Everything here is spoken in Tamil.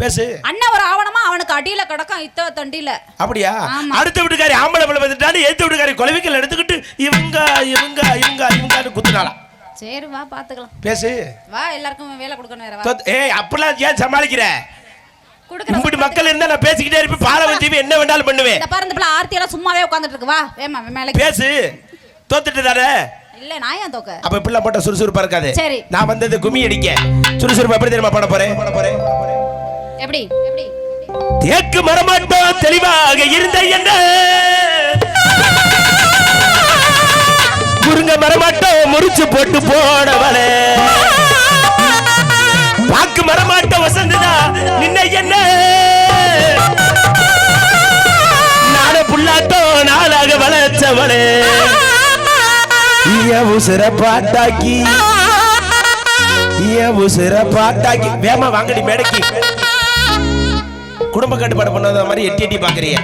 பேசு. அண்ணன் ஒரு ஆவணமா அவனுக்கு அடியில கிடக்கும் இத்த தண்டியில. அப்படியா? அடுத்த வீட்டுக்காரி ஆம்பளை பிள்ளை வந்துட்டான்னு ஏத்த வீட்டுக்காரி கொலவிக்கல் எடுத்துக்கிட்டு இவங்க இவங்க இவங்க இவங்க குத்துனாலாம். சரி வா பாத்துக்கலாம். பேசு. வா எல்லாருக்கும் வேலை கொடுக்கணும் வேற வா. ஏய் அப்படிலாம் ஏன் சமாளிக்கிற? இப்படி மக்கள் இருந்தா நான் பேசிக்கிட்டே இருப்பேன். பாலவன் டிவி என்ன வேண்டாலும் பண்ணுவேன். இந்த பாரு இந்த பிள்ளை ஆர்த்தி எல்லாம் சும்மாவே உட்கார்ந்துட்டு இருக்கு. வா வேமா மேல பேசு. தோத்துட்டு தானே? இல்ல நான் ஏன் தோக்க? அப்ப பிள்ளை போட்ட சுறுசுறுப்பா இருக்காது. சரி நான் வந்தது கும்மி அடிக்க. சுறுசுறுப்பா எப்படி தெரியுமா பண்ண போறேன்? எப்படி எப்படி தேக்கு மரமாட்டோம் தெளிவாக இருந்த என்ன குறுங்க மரமாட்டோம் முறிச்சு போட்டு போனவளே பாக்கு மரமாட்டோம் வசந்ததா நின்ன என்ன நான புல்லாட்டோ நாளாக வளர்ச்சவளே உசிர பாட்டாக்கி உசிர பாட்டாக்கி வேமா வாங்கடி மேடைக்கு குடும்ப கட்டுப்பாடு பண்ணாத மாதிரி எட்டி எட்டி பாக்குறீங்க.